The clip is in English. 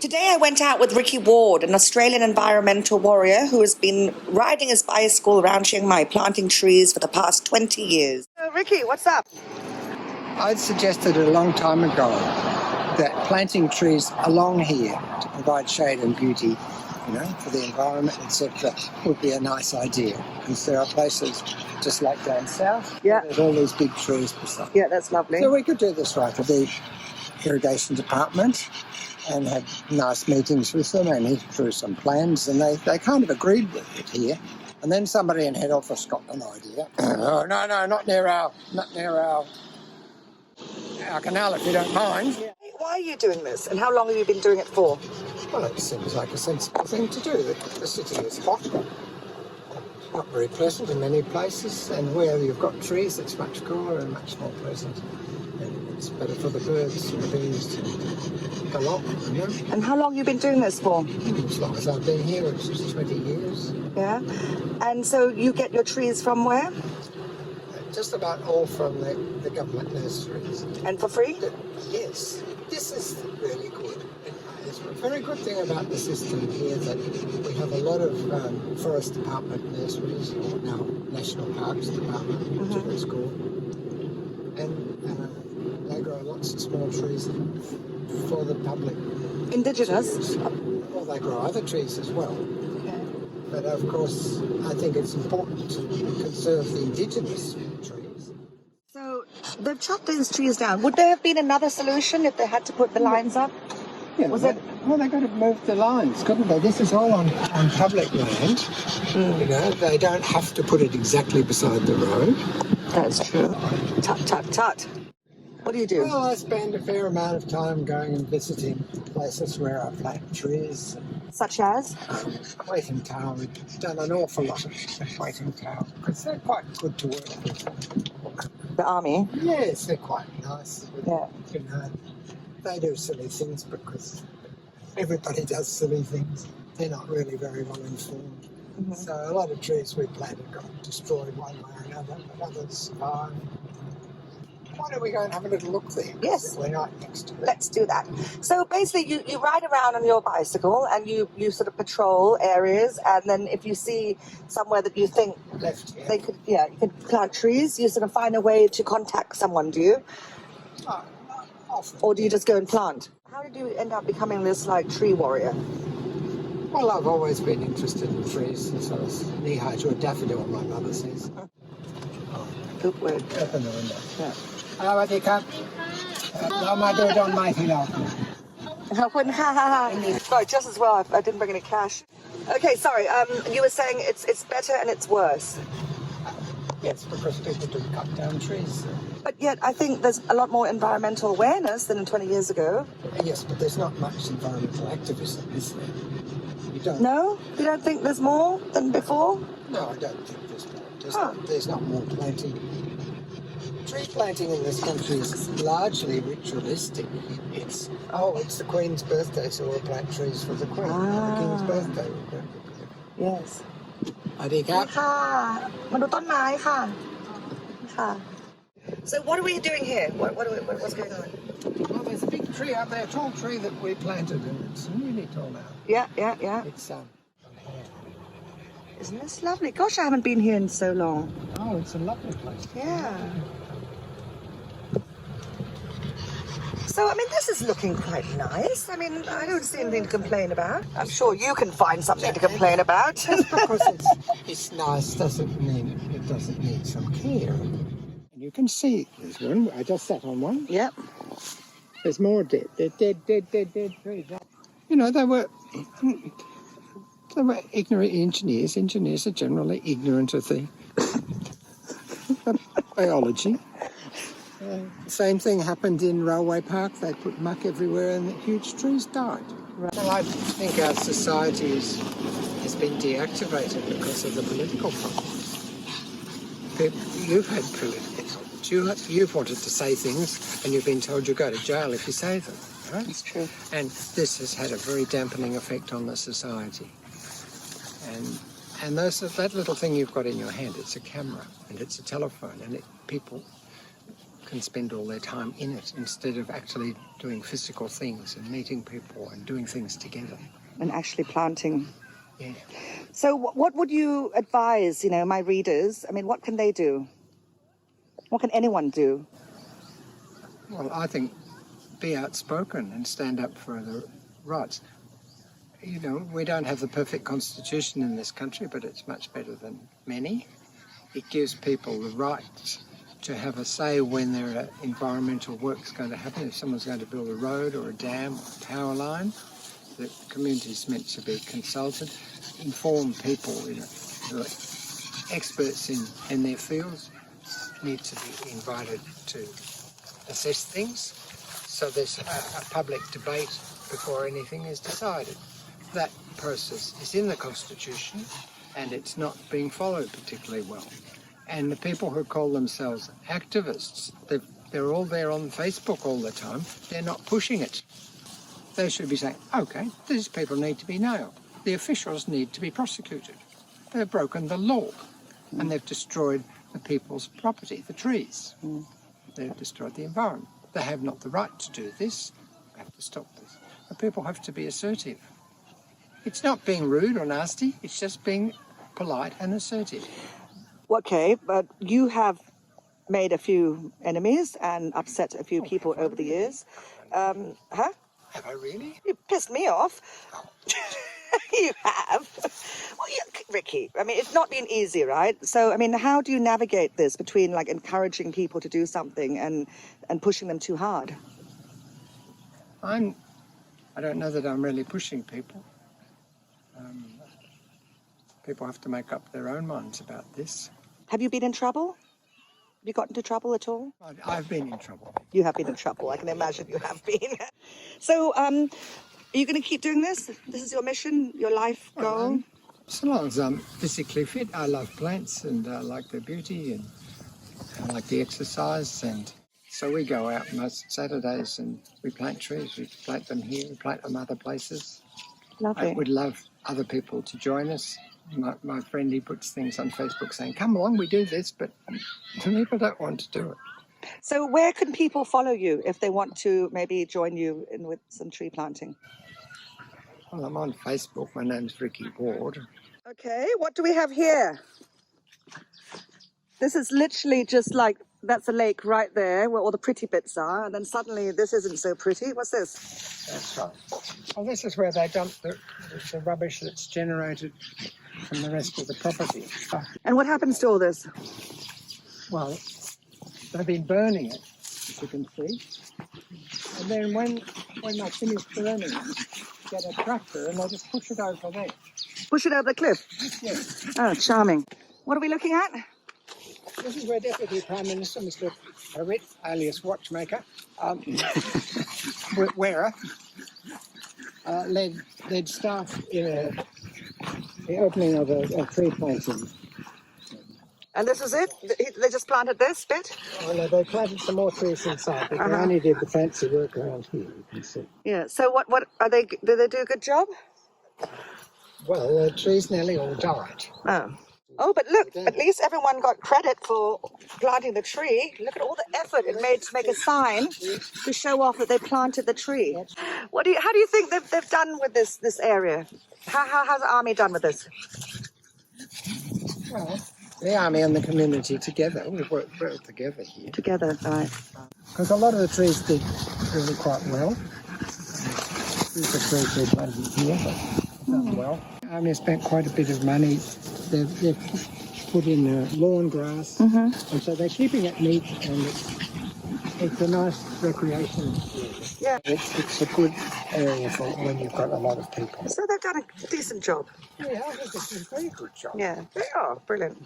Today I went out with Ricky Ward, an Australian environmental warrior who has been riding his bicycle around Chiang Mai, planting trees for the past 20 years. Ricky, what's up? I'd suggested a long time ago that planting trees along here to provide shade and beauty, for the environment, etc., would be a nice idea. Because there are places just like down south, Yeah, there's all these big trees beside. Yeah, that's lovely. So we could do this right at the irrigation department and have nice meetings with them and he drew some plans and they kind of agreed with it here. And then somebody in head office got an idea. Oh, no, not near our canal, if you don't mind. Yeah. Why are you doing this and how long have you been doing it for? Well, it seems like a sensible thing to do. The city is hot, not very pleasant in many places, and where you've got trees, it's much cooler and much more pleasant. And it's better for the birds and the bees to go on, And how long have you been doing this for? As long as I've been here, it's just 20 years. Yeah. And so you get your trees from where? Just about all from the government nurseries. And for free? Yes. This is really good. It's a very good thing about the system here that we have a lot of Forest Department nurseries, or now National Parks Department, whichever it's called. And they grow lots of small trees for the public. Indigenous? Well, they grow other trees as well. Okay. But of course, I think it's important to conserve the indigenous trees. So they've chopped these trees down. Would there have been another solution if they had to put the lines up? Yeah, well, they got to move the lines, couldn't they? This is all on public land. They don't have to put it exactly beside the road. That's true. Tut, tut, tut. What do you do? Well, I spend a fair amount of time going and visiting places where I plant trees. Such as? Waiting Tower, we've done an awful lot of Waiting Tower because they're quite good to work with. The army? Yes, they're quite nice. Yeah. They do silly things because everybody does silly things. They're not really very well informed. Mm-hmm. So a lot of trees we planted got destroyed one way or another, but others survived. Why don't we go and have a little look there? Yes. We're right next to it. Let's do that. So basically you ride around on your bicycle and you sort of patrol areas, and then if you see somewhere that you think they could, you could plant trees, you sort of find a way to contact someone, do you? Oh, often. Or do you just go and plant? How did you end up becoming this tree warrior? Well, I've always been interested in trees since I was knee-high to a daffodil, my mother says. Good word. Open the window. Yeah. Hello, what do you come? No, my door don't make it open. Sorry, just as well, I didn't bring any cash. Okay, sorry, you were saying it's better and it's worse. Yes, because people do cut down trees. But yet, I think there's a lot more environmental awareness than 20 years ago. Yes, but there's not much environmental activism, is there? You don't? No? You don't think there's more than before? No, I don't think there's more. There's not more planting. Tree planting in this country is largely ritualistic. It's the Queen's birthday, so we'll plant trees for the Queen. The King's birthday. Yes. สวัสดีครับ ค่ะมาดูต้นไม้ค่ะค่ะ So what are we doing here? What's going on? Well, there's a big tree out there, a tall tree that we planted, and it's really tall now. Yeah. It's Isn't this lovely? Gosh, I haven't been here in so long. Oh, it's a lovely place. Yeah. So, this is looking quite nice. I don't see anything to complain about. I'm sure you can find something to complain about. Just because it's nice doesn't mean it doesn't need some care. And you can see there's one. I just sat on one. Yep. There's more dead. They're dead trees. They were ignorant engineers. Engineers are generally ignorant of the biology. Same thing happened in Railway Park. They put muck everywhere and the huge trees died. Right. Well, I think our society has been deactivated because of the political problems. You've had political problems. You've wanted to say things and you've been told you go to jail if you say them. Right? That's true. And this has had a very dampening effect on the society. And that little thing you've got in your hand, it's a camera and it's a telephone, and people can spend all their time in it instead of actually doing physical things and meeting people and doing things together. And actually planting. Yeah. So what would you advise, my readers? I mean, what can they do? What can anyone do? Well, I think be outspoken and stand up for the rights. We don't have the perfect constitution in this country, but it's much better than many. It gives people the right to have a say when there are environmental works going to happen. If someone's going to build a road or a dam or a power line, the community is meant to be consulted. Inform people, who are experts in their fields need to be invited to assess things. So there's a public debate before anything is decided. That process is in the Constitution and it's not being followed particularly well. And the people who call themselves activists, they're all there on Facebook all the time. They're not pushing it. They should be saying, okay, these people need to be nailed. The officials need to be prosecuted. They've broken the law and they've destroyed the people's property, the trees. They've destroyed the environment. They have not the right to do this. They have to stop this. But people have to be assertive. It's not being rude or nasty. It's just being polite and assertive. Okay, but you have made a few enemies and upset a few people over the years. Huh? Have I really? You pissed me off. You have. Well, Ricky, I mean, it's not been easy, right? So, I mean, how do you navigate this between, like, encouraging people to do something and pushing them too hard? I don't know that I'm really pushing people. People have to make up their own minds about this. Have you been in trouble? Have you got into trouble at all? I've been in trouble. You have been in trouble. I can imagine you have been. So, are you going to keep doing this? This is your mission, your life goal? So long as I'm physically fit, I love plants and I like their beauty and I like the exercise. And so we go out most Saturdays and we plant trees. We plant them here, we plant them other places. Lovely. I would love other people to join us. My friend, he puts things on Facebook saying, come along, we do this, but people don't want to do it. So where can people follow you if they want to maybe join you in with some tree planting? Well, I'm on Facebook. My name's Ricky Ward. Okay, what do we have here? This is literally just like, that's a lake right there where all the pretty bits are, and then suddenly this isn't so pretty. What's this? That's right. Well, this is where they dump the rubbish that's generated from the rest of the property. And what happens to all this? Well, they've been burning it, as you can see. And then when they finish burning it, get a tractor and they just push it over there. Push it over the cliff? Yes. Oh, charming. What are we looking at? This is where Deputy Prime Minister, Mr. Harit, alias Watchmaker, wearer, led staff in the opening of a tree planting. And this is it? They just planted this bit? Oh, no, they planted some more trees inside, but they only did the fancy work around here, you can see. Yeah, so what are they, do they do a good job? Well, the trees nearly all died. Oh, but look, at least everyone got credit for planting the tree. Look at all the effort it made to make a sign to show off that they planted the tree. How do you think they've done with this area? How's the army done with this? Well, the army and the community together, we've worked well together here. Together, right. Because a lot of the trees did really quite well. These are trees we planted here, but done well. The army has spent quite a bit of money. They've put in lawn grass, and so they're keeping it neat, and it's a nice recreation area. Yeah. It's a good area for when you've got a lot of people. So they've done a decent job. Yeah, I think it's a very good job. Yeah, they are. Brilliant.